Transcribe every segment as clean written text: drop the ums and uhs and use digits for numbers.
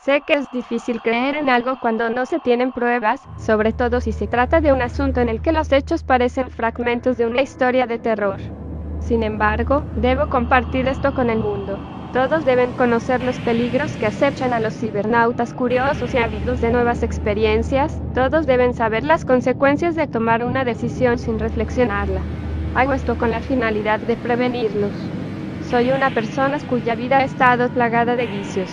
Sé que es difícil creer en algo cuando no se tienen pruebas, sobre todo si se trata de un asunto en el que los hechos parecen fragmentos de una historia de terror. Sin embargo, debo compartir esto con el mundo. Todos deben conocer los peligros que acechan a los cibernautas curiosos y ávidos de nuevas experiencias. Todos deben saber las consecuencias de tomar una decisión sin reflexionarla. Hago esto con la finalidad de prevenirlos. Soy una persona cuya vida ha estado plagada de vicios.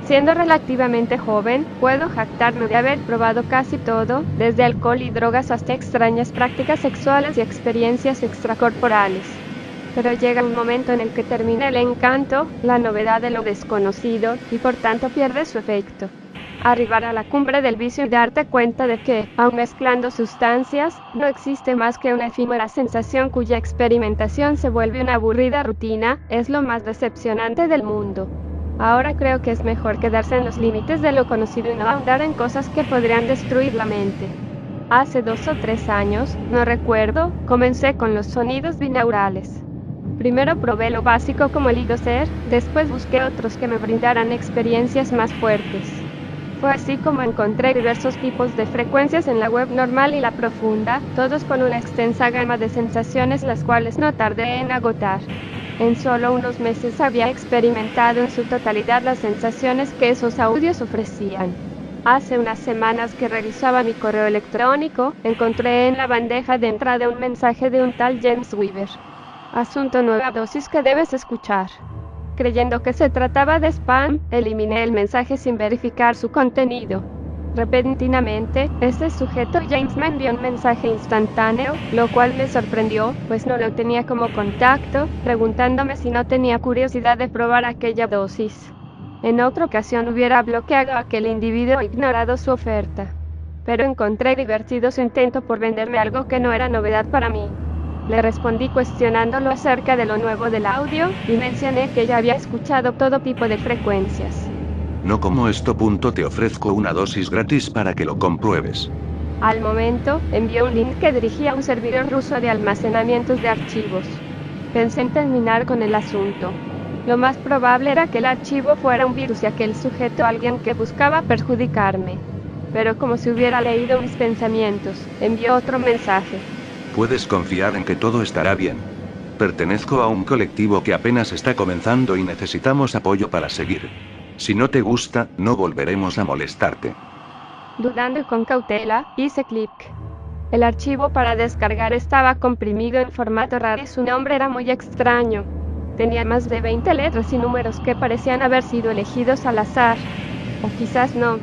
Siendo relativamente joven, puedo jactarme de haber probado casi todo, desde alcohol y drogas hasta extrañas prácticas sexuales y experiencias extracorporales. Pero llega un momento en el que termina el encanto, la novedad de lo desconocido, y por tanto pierde su efecto. Arribar a la cumbre del vicio y darte cuenta de que, aun mezclando sustancias, no existe más que una efímera sensación cuya experimentación se vuelve una aburrida rutina, es lo más decepcionante del mundo. Ahora creo que es mejor quedarse en los límites de lo conocido y no ahondar en cosas que podrían destruir la mente. Hace 2 o 3 años, no recuerdo, comencé con los sonidos binaurales. Primero probé lo básico como el IDOCER, después busqué otros que me brindaran experiencias más fuertes. Fue así como encontré diversos tipos de frecuencias en la web normal y la profunda, todos con una extensa gama de sensaciones las cuales no tardé en agotar. En solo unos meses había experimentado en su totalidad las sensaciones que esos audios ofrecían. Hace unas semanas que revisaba mi correo electrónico, encontré en la bandeja de entrada un mensaje de un tal James Weaver. Asunto: nueva dosis que debes escuchar. Creyendo que se trataba de spam, eliminé el mensaje sin verificar su contenido. Repentinamente, este sujeto James me envió un mensaje instantáneo, lo cual me sorprendió, pues no lo tenía como contacto, preguntándome si no tenía curiosidad de probar aquella dosis. En otra ocasión hubiera bloqueado a aquel individuo e ignorado su oferta. Pero encontré divertido su intento por venderme algo que no era novedad para mí. Le respondí cuestionándolo acerca de lo nuevo del audio, y mencioné que ya había escuchado todo tipo de frecuencias. No como esto. Te ofrezco una dosis gratis para que lo compruebes. Al momento, envió un link que dirigía a un servidor ruso de almacenamientos de archivos. Pensé en terminar con el asunto. Lo más probable era que el archivo fuera un virus y aquel sujeto alguien que buscaba perjudicarme. Pero como si hubiera leído mis pensamientos, envió otro mensaje. Puedes confiar en que todo estará bien. Pertenezco a un colectivo que apenas está comenzando y necesitamos apoyo para seguir. Si no te gusta, no volveremos a molestarte. Dudando y con cautela, hice clic. El archivo para descargar estaba comprimido en formato RAR y su nombre era muy extraño. Tenía más de 20 letras y números que parecían haber sido elegidos al azar. O quizás no.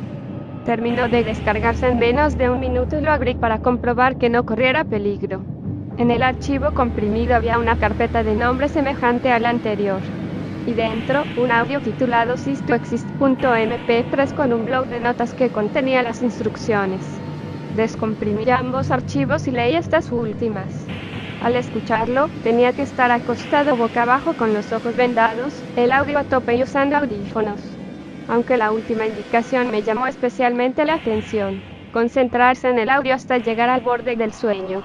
Terminó de descargarse en menos de un minuto y lo abrí para comprobar que no corriera peligro. En el archivo comprimido había una carpeta de nombre semejante a la anterior. Y dentro, un audio titulado SysToExist.mp3 con un blog de notas que contenía las instrucciones. Descomprimí ambos archivos y leí estas últimas. Al escucharlo, tenía que estar acostado boca abajo con los ojos vendados, el audio a tope y usando audífonos. Aunque la última indicación me llamó especialmente la atención. Concentrarse en el audio hasta llegar al borde del sueño.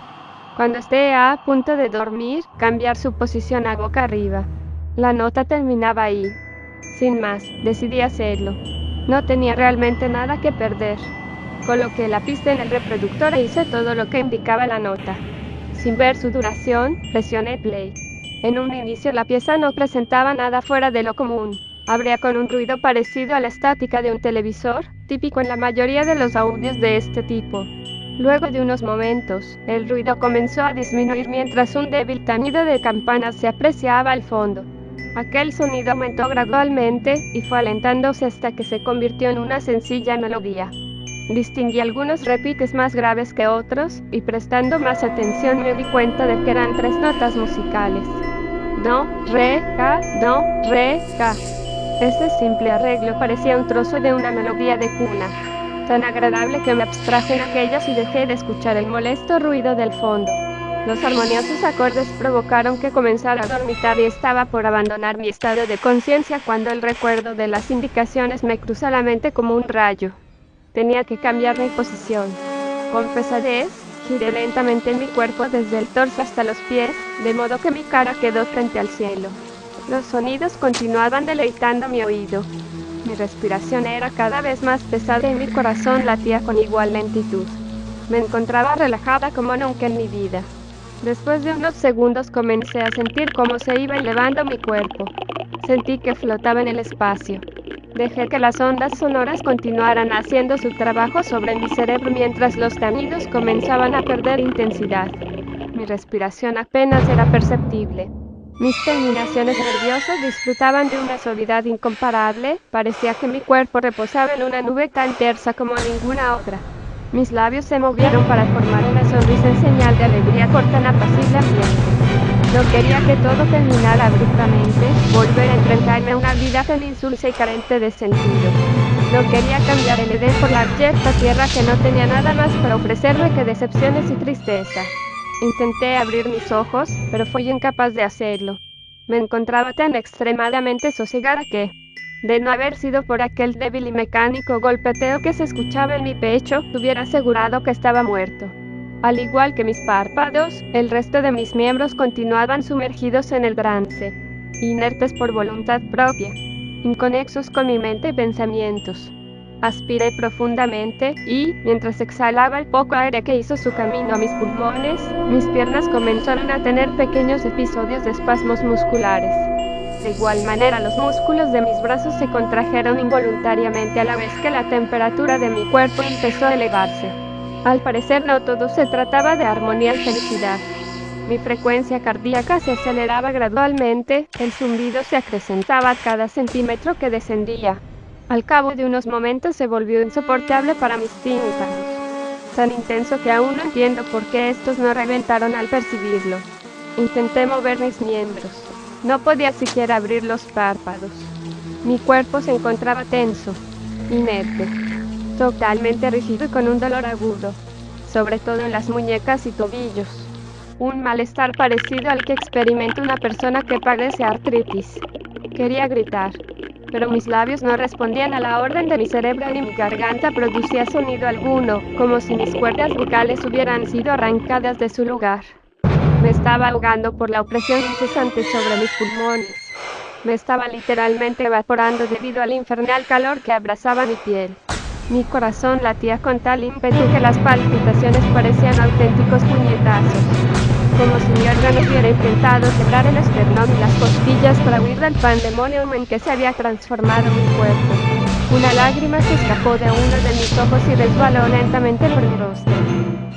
Cuando esté a punto de dormir, cambiar su posición a boca arriba. La nota terminaba ahí. Sin más, decidí hacerlo. No tenía realmente nada que perder. Coloqué la pista en el reproductor e hice todo lo que indicaba la nota. Sin ver su duración, presioné play. En un inicio la pieza no presentaba nada fuera de lo común. Abría con un ruido parecido a la estática de un televisor, típico en la mayoría de los audios de este tipo. Luego de unos momentos, el ruido comenzó a disminuir mientras un débil tañido de campanas se apreciaba al fondo. Aquel sonido aumentó gradualmente, y fue alentándose hasta que se convirtió en una sencilla melodía. Distinguí algunos repiques más graves que otros, y prestando más atención me di cuenta de que eran 3 notas musicales. Do, re, ca, do, re, ca. Este simple arreglo parecía un trozo de una melodía de cuna, tan agradable que me abstraje en aquellas y dejé de escuchar el molesto ruido del fondo. Los armoniosos acordes provocaron que comenzara a dormitar y estaba por abandonar mi estado de conciencia cuando el recuerdo de las indicaciones me cruzó la mente como un rayo. Tenía que cambiar mi posición. Con pesadez, giré lentamente mi cuerpo desde el torso hasta los pies, de modo que mi cara quedó frente al cielo. Los sonidos continuaban deleitando mi oído. Mi respiración era cada vez más pesada y mi corazón latía con igual lentitud. Me encontraba relajada como nunca en mi vida. Después de unos segundos comencé a sentir cómo se iba elevando mi cuerpo. Sentí que flotaba en el espacio. Dejé que las ondas sonoras continuaran haciendo su trabajo sobre mi cerebro mientras los tañidos comenzaban a perder intensidad. Mi respiración apenas era perceptible. Mis terminaciones nerviosas disfrutaban de una suavidad incomparable, parecía que mi cuerpo reposaba en una nube tan tersa como ninguna otra. Mis labios se movieron para formar una sonrisa en señal de alegría por tan apacible ambiente. No quería que todo terminara abruptamente, volver a enfrentarme a una vida tan insulsa y carente de sentido. No quería cambiar el Edén por la abyecta tierra que no tenía nada más para ofrecerme que decepciones y tristeza. Intenté abrir mis ojos, pero fui incapaz de hacerlo. Me encontraba tan extremadamente sosegada que, de no haber sido por aquel débil y mecánico golpeteo que se escuchaba en mi pecho, hubiera asegurado que estaba muerto. Al igual que mis párpados, el resto de mis miembros continuaban sumergidos en el trance, inertes por voluntad propia, inconexos con mi mente y pensamientos. Aspiré profundamente y, mientras exhalaba el poco aire que hizo su camino a mis pulmones, mis piernas comenzaron a tener pequeños episodios de espasmos musculares. De igual manera, los músculos de mis brazos se contrajeron involuntariamente a la vez que la temperatura de mi cuerpo empezó a elevarse. Al parecer no todo se trataba de armonía y felicidad. Mi frecuencia cardíaca se aceleraba gradualmente, el zumbido se acrecentaba a cada centímetro que descendía. Al cabo de unos momentos se volvió insoportable para mis tímpanos. Tan intenso que aún no entiendo por qué estos no reventaron al percibirlo. Intenté mover mis miembros. No podía siquiera abrir los párpados. Mi cuerpo se encontraba tenso, inerte, totalmente rígido y con un dolor agudo, sobre todo en las muñecas y tobillos. Un malestar parecido al que experimenta una persona que padece artritis. Quería gritar, pero mis labios no respondían a la orden de mi cerebro ni mi garganta producía sonido alguno, como si mis cuerdas vocales hubieran sido arrancadas de su lugar. Me estaba ahogando por la opresión incesante sobre mis pulmones. Me estaba literalmente evaporando debido al infernal calor que abrasaba mi piel. Mi corazón latía con tal ímpetu que las palpitaciones parecían auténticos puñetazos. Como si mi órgano hubiera intentado quebrar el esternón y las costillas para huir del pandemonium en que se había transformado mi cuerpo. Una lágrima se escapó de uno de mis ojos y resbaló lentamente por mi rostro.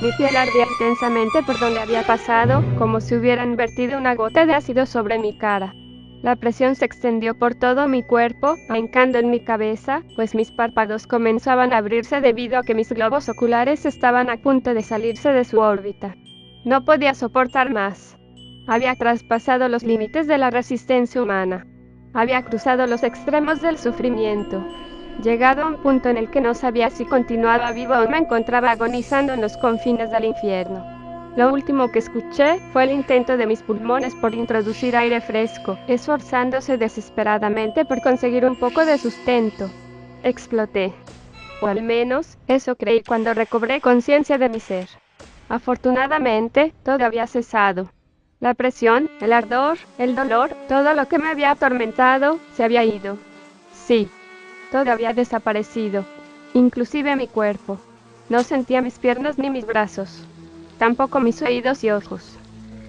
Mi piel ardía intensamente por donde había pasado, como si hubieran vertido una gota de ácido sobre mi cara. La presión se extendió por todo mi cuerpo, ahincando en mi cabeza, pues mis párpados comenzaban a abrirse debido a que mis globos oculares estaban a punto de salirse de su órbita. No podía soportar más. Había traspasado los límites de la resistencia humana. Había cruzado los extremos del sufrimiento. Llegado a un punto en el que no sabía si continuaba vivo o me encontraba agonizando en los confines del infierno. Lo último que escuché fue el intento de mis pulmones por introducir aire fresco, esforzándose desesperadamente por conseguir un poco de sustento. Exploté. O al menos, eso creí cuando recobré conciencia de mi ser. Afortunadamente, todo había cesado. La presión, el ardor, el dolor, todo lo que me había atormentado, se había ido. Sí, todo había desaparecido, inclusive mi cuerpo. No sentía mis piernas ni mis brazos, tampoco mis oídos y ojos.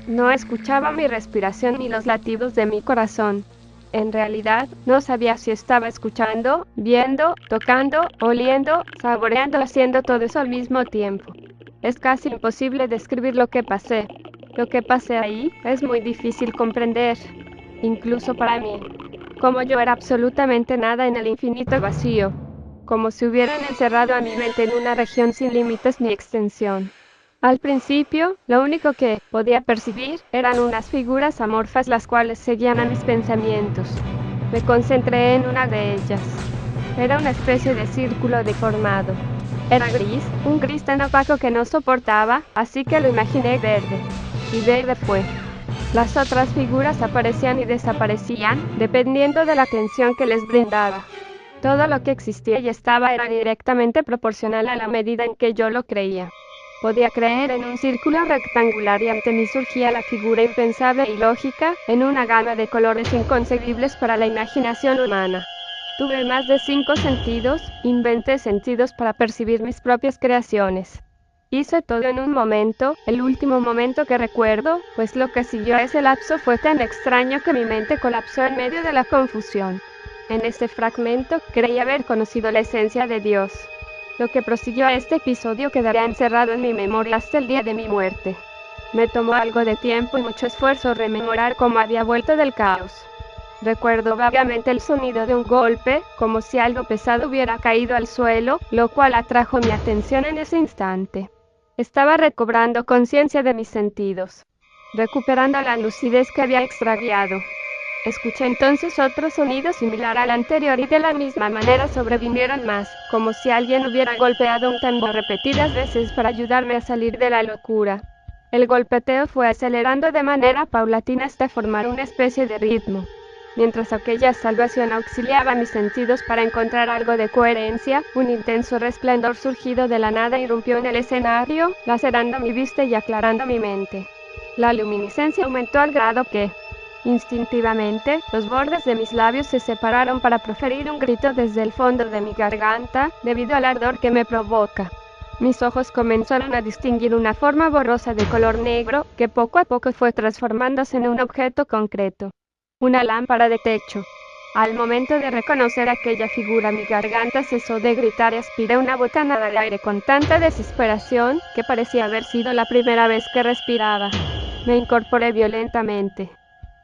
No escuchaba mi respiración ni los latidos de mi corazón. En realidad, no sabía si estaba escuchando, viendo, tocando, oliendo, saboreando, haciendo todo eso al mismo tiempo. Es casi imposible describir lo que pasé. Lo que pasé ahí es muy difícil comprender, incluso para mí. Como yo era absolutamente nada en el infinito vacío. Como si hubieran encerrado a mi mente en una región sin límites ni extensión. Al principio, lo único que podía percibir eran unas figuras amorfas las cuales seguían a mis pensamientos. Me concentré en una de ellas. Era una especie de círculo deformado. Era gris, un gris tan opaco que no soportaba, así que lo imaginé verde. Y verde fue. Las otras figuras aparecían y desaparecían, dependiendo de la atención que les brindaba. Todo lo que existía y estaba era directamente proporcional a la medida en que yo lo creía. Podía creer en un círculo rectangular y ante mí surgía la figura impensable y lógica, en una gama de colores inconcebibles para la imaginación humana. Tuve más de 5 sentidos, inventé sentidos para percibir mis propias creaciones. Hice todo en un momento, el último momento que recuerdo, pues lo que siguió a ese lapso fue tan extraño que mi mente colapsó en medio de la confusión. En ese fragmento, creí haber conocido la esencia de Dios. Lo que prosiguió a este episodio quedará encerrado en mi memoria hasta el día de mi muerte. Me tomó algo de tiempo y mucho esfuerzo rememorar cómo había vuelto del caos. Recuerdo vagamente el sonido de un golpe, como si algo pesado hubiera caído al suelo, lo cual atrajo mi atención en ese instante. Estaba recobrando conciencia de mis sentidos, recuperando la lucidez que había extraviado. Escuché entonces otro sonido similar al anterior y de la misma manera sobrevinieron más, como si alguien hubiera golpeado un tambor repetidas veces para ayudarme a salir de la locura. El golpeteo fue acelerando de manera paulatina hasta formar una especie de ritmo. Mientras aquella salvación auxiliaba mis sentidos para encontrar algo de coherencia, un intenso resplandor surgido de la nada irrumpió en el escenario, lacerando mi vista y aclarando mi mente. La luminiscencia aumentó al grado que, instintivamente, los bordes de mis labios se separaron para proferir un grito desde el fondo de mi garganta, debido al ardor que me provoca. Mis ojos comenzaron a distinguir una forma borrosa de color negro, que poco a poco fue transformándose en un objeto concreto. Una lámpara de techo. Al momento de reconocer aquella figura, mi garganta cesó de gritar y aspiré una bocanada de aire con tanta desesperación, que parecía haber sido la primera vez que respiraba. Me incorporé violentamente.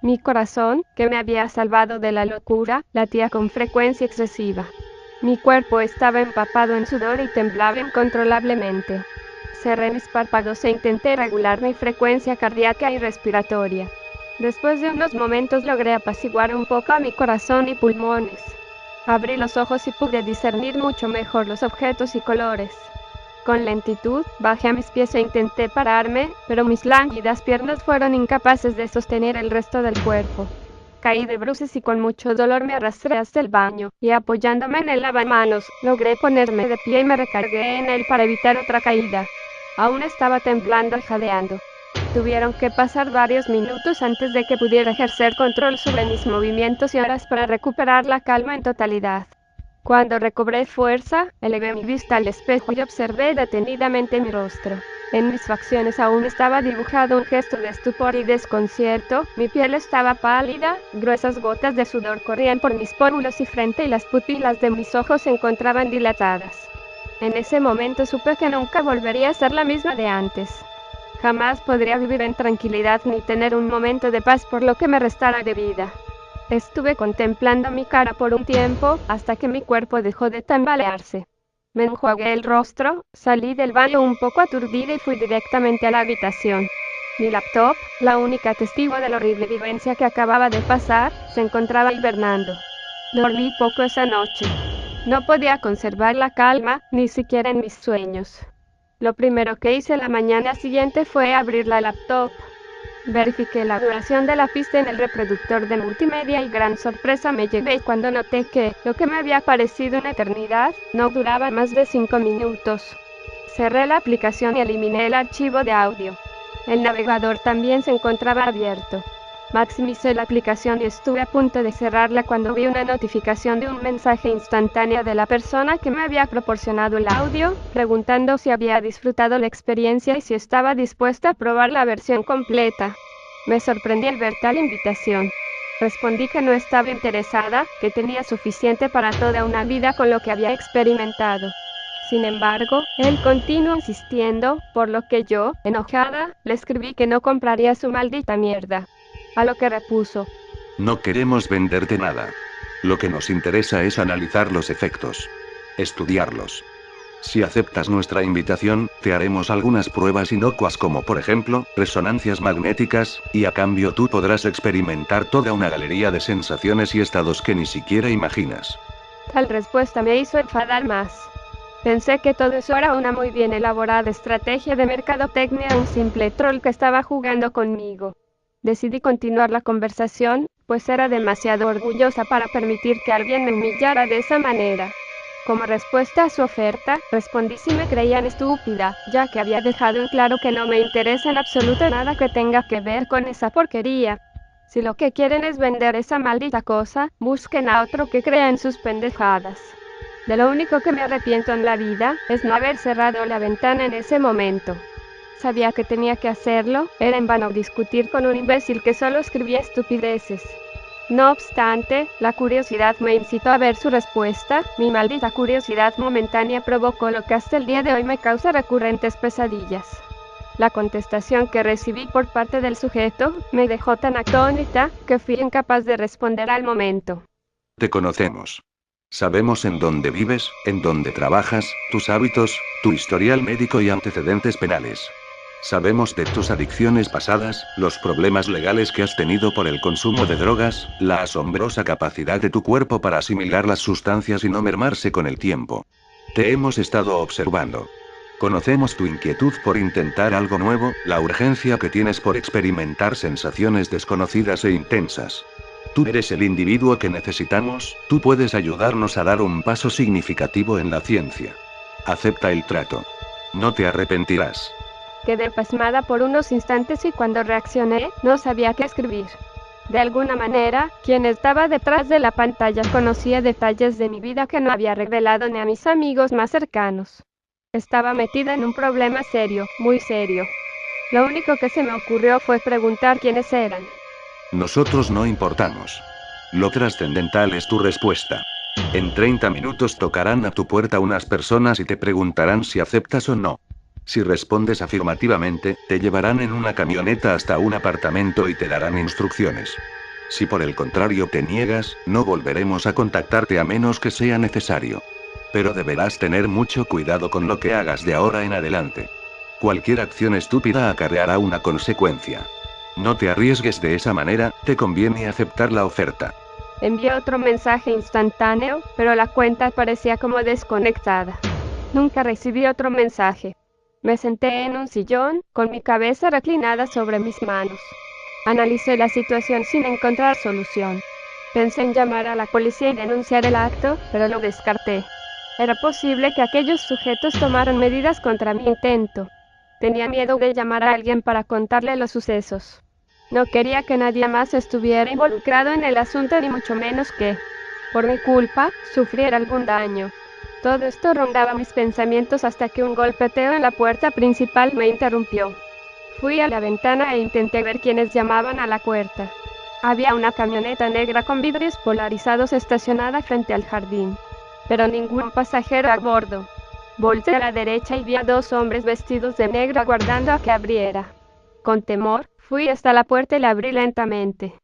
Mi corazón, que me había salvado de la locura, latía con frecuencia excesiva. Mi cuerpo estaba empapado en sudor y temblaba incontrolablemente. Cerré mis párpados e intenté regular mi frecuencia cardíaca y respiratoria. Después de unos momentos logré apaciguar un poco a mi corazón y pulmones. Abrí los ojos y pude discernir mucho mejor los objetos y colores. Con lentitud, bajé a mis pies e intenté pararme, pero mis lánguidas piernas fueron incapaces de sostener el resto del cuerpo. Caí de bruces y con mucho dolor me arrastré hasta el baño, y apoyándome en el lavamanos, logré ponerme de pie y me recargué en él para evitar otra caída. Aún estaba temblando y jadeando. Tuvieron que pasar varios minutos antes de que pudiera ejercer control sobre mis movimientos y horas para recuperar la calma en totalidad. Cuando recobré fuerza, elevé mi vista al espejo y observé detenidamente mi rostro. En mis facciones aún estaba dibujado un gesto de estupor y desconcierto, mi piel estaba pálida, gruesas gotas de sudor corrían por mis pómulos y frente y las pupilas de mis ojos se encontraban dilatadas. En ese momento supe que nunca volvería a ser la misma de antes. Jamás podría vivir en tranquilidad ni tener un momento de paz por lo que me restara de vida. Estuve contemplando mi cara por un tiempo, hasta que mi cuerpo dejó de tambalearse. Me enjuagué el rostro, salí del baño un poco aturdida y fui directamente a la habitación. Mi laptop, la única testigo de la horrible vivencia que acababa de pasar, se encontraba hibernando. Dormí poco esa noche. No podía conservar la calma, ni siquiera en mis sueños. Lo primero que hice la mañana siguiente fue abrir la laptop. Verifiqué la duración de la pista en el reproductor de multimedia y gran sorpresa me llevé cuando noté que, lo que me había parecido una eternidad, no duraba más de 5 minutos. Cerré la aplicación y eliminé el archivo de audio. El navegador también se encontraba abierto. Maximicé la aplicación y estuve a punto de cerrarla cuando vi una notificación de un mensaje instantáneo de la persona que me había proporcionado el audio, preguntando si había disfrutado la experiencia y si estaba dispuesta a probar la versión completa. Me sorprendí al ver tal invitación. Respondí que no estaba interesada, que tenía suficiente para toda una vida con lo que había experimentado. Sin embargo, él continuó insistiendo, por lo que yo, enojada, le escribí que no compraría su maldita mierda. A lo que repuso: No queremos venderte nada. Lo que nos interesa es analizar los efectos. Estudiarlos. Si aceptas nuestra invitación, te haremos algunas pruebas inocuas como por ejemplo, resonancias magnéticas, y a cambio tú podrás experimentar toda una galería de sensaciones y estados que ni siquiera imaginas. Tal respuesta me hizo enfadar más. Pensé que todo eso era una muy bien elaborada estrategia de mercadotecnia, un simple troll que estaba jugando conmigo. Decidí continuar la conversación, pues era demasiado orgullosa para permitir que alguien me humillara de esa manera. Como respuesta a su oferta, respondí si me creían estúpida, ya que había dejado en claro que no me interesa en absoluto nada que tenga que ver con esa porquería. Si lo que quieren es vender esa maldita cosa, busquen a otro que crea en sus pendejadas. De lo único que me arrepiento en la vida, es no haber cerrado la ventana en ese momento. Sabía que tenía que hacerlo, era en vano discutir con un imbécil que solo escribía estupideces. No obstante, la curiosidad me incitó a ver su respuesta, mi maldita curiosidad momentánea provocó lo que hasta el día de hoy me causa recurrentes pesadillas. La contestación que recibí por parte del sujeto, me dejó tan atónita, que fui incapaz de responder al momento. Te conocemos. Sabemos en dónde vives, en dónde trabajas, tus hábitos, tu historial médico y antecedentes penales. Sabemos de tus adicciones pasadas, los problemas legales que has tenido por el consumo de drogas, la asombrosa capacidad de tu cuerpo para asimilar las sustancias y no mermarse con el tiempo. Te hemos estado observando. Conocemos tu inquietud por intentar algo nuevo, la urgencia que tienes por experimentar sensaciones desconocidas e intensas. Tú eres el individuo que necesitamos, tú puedes ayudarnos a dar un paso significativo en la ciencia. Acepta el trato. No te arrepentirás. Quedé pasmada por unos instantes y cuando reaccioné, no sabía qué escribir. De alguna manera, quien estaba detrás de la pantalla conocía detalles de mi vida que no había revelado ni a mis amigos más cercanos. Estaba metida en un problema serio, muy serio. Lo único que se me ocurrió fue preguntar quiénes eran. Nosotros no importamos. Lo trascendental es tu respuesta. En 30 minutos tocarán a tu puerta unas personas y te preguntarán si aceptas o no. Si respondes afirmativamente, te llevarán en una camioneta hasta un apartamento y te darán instrucciones. Si por el contrario te niegas, no volveremos a contactarte a menos que sea necesario. Pero deberás tener mucho cuidado con lo que hagas de ahora en adelante. Cualquier acción estúpida acarreará una consecuencia. No te arriesgues de esa manera, te conviene aceptar la oferta. Envié otro mensaje instantáneo, pero la cuenta parecía como desconectada. Nunca recibí otro mensaje. Me senté en un sillón, con mi cabeza reclinada sobre mis manos. Analicé la situación sin encontrar solución. Pensé en llamar a la policía y denunciar el acto, pero lo descarté. Era posible que aquellos sujetos tomaran medidas contra mi intento. Tenía miedo de llamar a alguien para contarle los sucesos. No quería que nadie más estuviera involucrado en el asunto, ni mucho menos que, por mi culpa, sufriera algún daño. Todo esto rondaba mis pensamientos hasta que un golpeteo en la puerta principal me interrumpió. Fui a la ventana e intenté ver quiénes llamaban a la puerta. Había una camioneta negra con vidrios polarizados estacionada frente al jardín, pero ningún pasajero a bordo. Volté a la derecha y vi a dos hombres vestidos de negro aguardando a que abriera. Con temor, fui hasta la puerta y la abrí lentamente.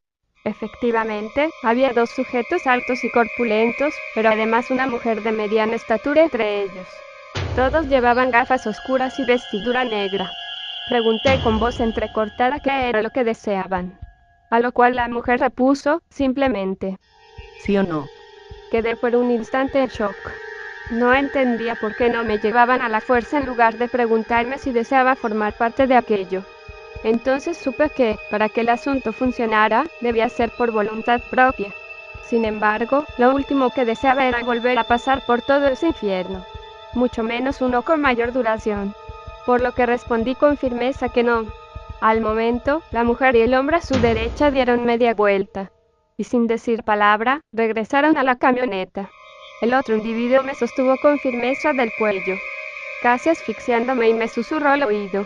Efectivamente, había dos sujetos altos y corpulentos, pero además una mujer de mediana estatura entre ellos. Todos llevaban gafas oscuras y vestidura negra. Pregunté con voz entrecortada qué era lo que deseaban. A lo cual la mujer repuso, simplemente, ¿Sí o no? Quedé por un instante en shock. No entendía por qué no me llevaban a la fuerza en lugar de preguntarme si deseaba formar parte de aquello. Entonces supe que, para que el asunto funcionara, debía ser por voluntad propia. Sin embargo, lo último que deseaba era volver a pasar por todo ese infierno. Mucho menos uno con mayor duración. Por lo que respondí con firmeza que no. Al momento, la mujer y el hombre a su derecha dieron media vuelta. Y sin decir palabra, regresaron a la camioneta. El otro individuo me sostuvo con firmeza del cuello, casi asfixiándome, y me susurró al oído.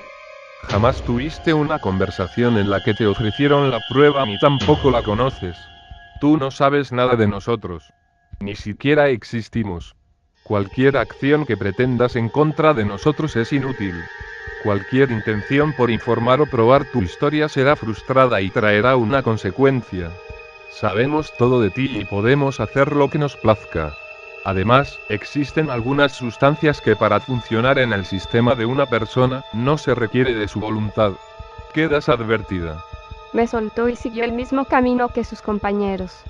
Jamás tuviste una conversación en la que te ofrecieron la prueba ni tampoco la conoces. Tú no sabes nada de nosotros. Ni siquiera existimos. Cualquier acción que pretendas en contra de nosotros es inútil. Cualquier intención por informar o probar tu historia será frustrada y traerá una consecuencia. Sabemos todo de ti y podemos hacer lo que nos plazca. Además, existen algunas sustancias que para funcionar en el sistema de una persona, no se requiere de su voluntad. Quedas advertida. Me soltó y siguió el mismo camino que sus compañeros.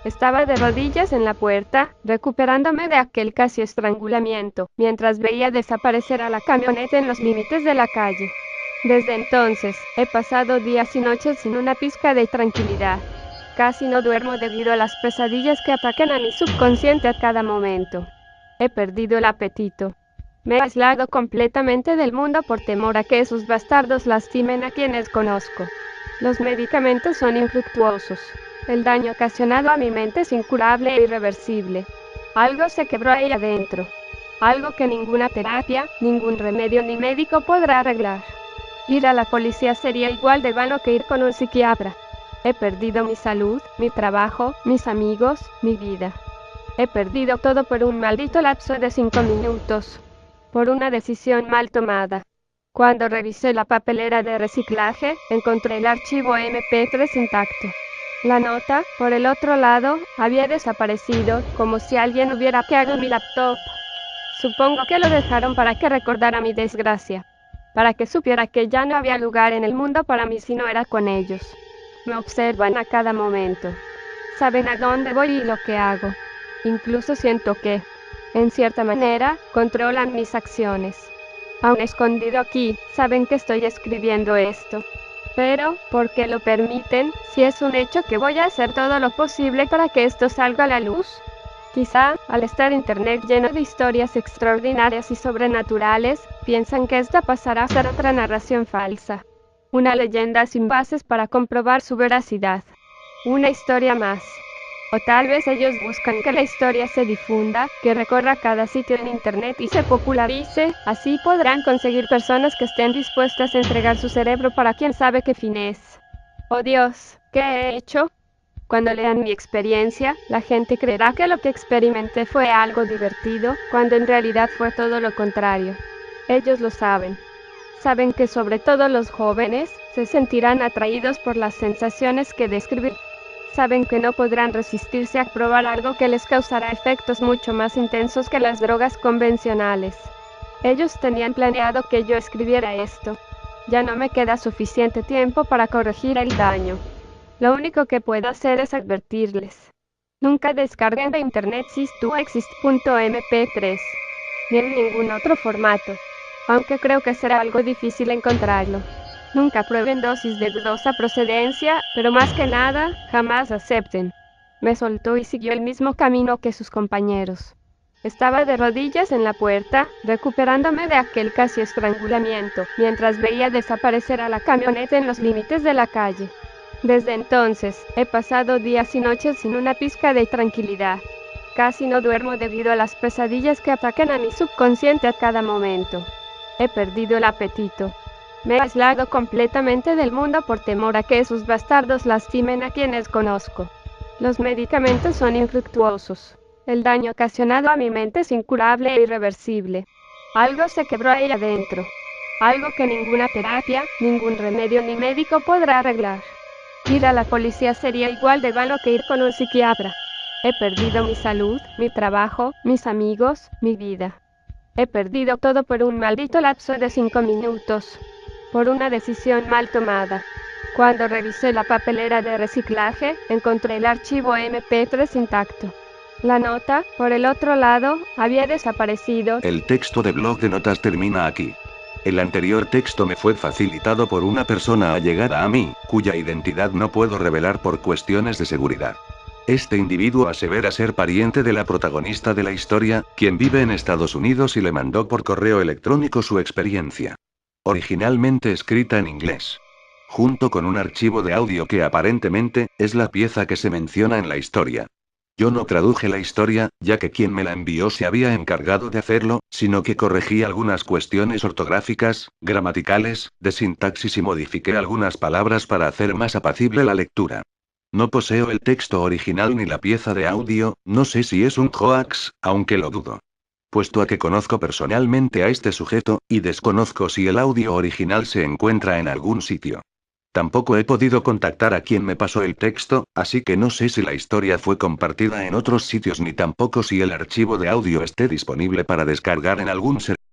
Estaba de rodillas en la puerta, recuperándome de aquel casi estrangulamiento, mientras veía desaparecer a la camioneta en los límites de la calle. Desde entonces, he pasado días y noches sin una pizca de tranquilidad. Casi no duermo debido a las pesadillas que atacan a mi subconsciente a cada momento. He perdido el apetito. Me he aislado completamente del mundo por temor a que esos bastardos lastimen a quienes conozco. Los medicamentos son infructuosos. El daño ocasionado a mi mente es incurable e irreversible. Algo se quebró ahí adentro. Algo que ninguna terapia, ningún remedio ni médico podrá arreglar. Ir a la policía sería igual de vano que ir con un psiquiatra. He perdido mi salud, mi trabajo, mis amigos, mi vida. He perdido todo por un maldito lapso de 5 minutos. Por una decisión mal tomada. Cuando revisé la papelera de reciclaje, encontré el archivo MP3 intacto. La nota, por el otro lado, había desaparecido, como si alguien hubiera hackeado mi laptop. Supongo que lo dejaron para que recordara mi desgracia. Para que supiera que ya no había lugar en el mundo para mí si no era con ellos. Me observan a cada momento. Saben a dónde voy y lo que hago. Incluso siento que, en cierta manera, controlan mis acciones. Aún escondido aquí, saben que estoy escribiendo esto. Pero, ¿por qué lo permiten, si es un hecho que voy a hacer todo lo posible para que esto salga a la luz? Quizá, al estar internet lleno de historias extraordinarias y sobrenaturales, piensan que esta pasará a ser otra narración falsa. Una leyenda sin bases para comprobar su veracidad. Una historia más. O tal vez ellos buscan que la historia se difunda, que recorra cada sitio en internet y se popularice, así podrán conseguir personas que estén dispuestas a entregar su cerebro para quién sabe qué fines. Oh Dios, ¿qué he hecho? Cuando lean mi experiencia, la gente creerá que lo que experimenté fue algo divertido, cuando en realidad fue todo lo contrario. Ellos lo saben. Saben que sobre todo los jóvenes, se sentirán atraídos por las sensaciones que describir. Saben que no podrán resistirse a probar algo que les causará efectos mucho más intensos que las drogas convencionales. Ellos tenían planeado que yo escribiera esto. Ya no me queda suficiente tiempo para corregir el daño. Lo único que puedo hacer es advertirles. Nunca descarguen de internet SysToExist.mp3, ni en ningún otro formato, aunque creo que será algo difícil encontrarlo. Nunca prueben dosis de dudosa procedencia, pero más que nada, jamás acepten. Me soltó y siguió el mismo camino que sus compañeros. Estaba de rodillas en la puerta, recuperándome de aquel casi estrangulamiento, mientras veía desaparecer a la camioneta en los límites de la calle. Desde entonces, he pasado días y noches sin una pizca de tranquilidad. Casi no duermo debido a las pesadillas que atacan a mi subconsciente a cada momento. He perdido el apetito. Me he aislado completamente del mundo por temor a que esos bastardos lastimen a quienes conozco. Los medicamentos son infructuosos. El daño ocasionado a mi mente es incurable e irreversible. Algo se quebró ahí adentro. Algo que ninguna terapia, ningún remedio ni médico podrá arreglar. Ir a la policía sería igual de vano que ir con un psiquiatra. He perdido mi salud, mi trabajo, mis amigos, mi vida. He perdido todo por un maldito lapso de 5 minutos. Por una decisión mal tomada. Cuando revisé la papelera de reciclaje, encontré el archivo MP3 intacto. La nota, por el otro lado, había desaparecido. El texto de blog de notas termina aquí. El anterior texto me fue facilitado por una persona allegada a mí, cuya identidad no puedo revelar por cuestiones de seguridad. Este individuo asevera ser pariente de la protagonista de la historia, quien vive en Estados Unidos y le mandó por correo electrónico su experiencia. Originalmente escrita en inglés. Junto con un archivo de audio que aparentemente, es la pieza que se menciona en la historia. Yo no traduje la historia, ya que quien me la envió se había encargado de hacerlo, sino que corregí algunas cuestiones ortográficas, gramaticales, de sintaxis y modifiqué algunas palabras para hacer más apacible la lectura. No poseo el texto original ni la pieza de audio, no sé si es un hoax, aunque lo dudo. Puesto a que conozco personalmente a este sujeto, y desconozco si el audio original se encuentra en algún sitio. Tampoco he podido contactar a quien me pasó el texto, así que no sé si la historia fue compartida en otros sitios ni tampoco si el archivo de audio esté disponible para descargar en algún servidor.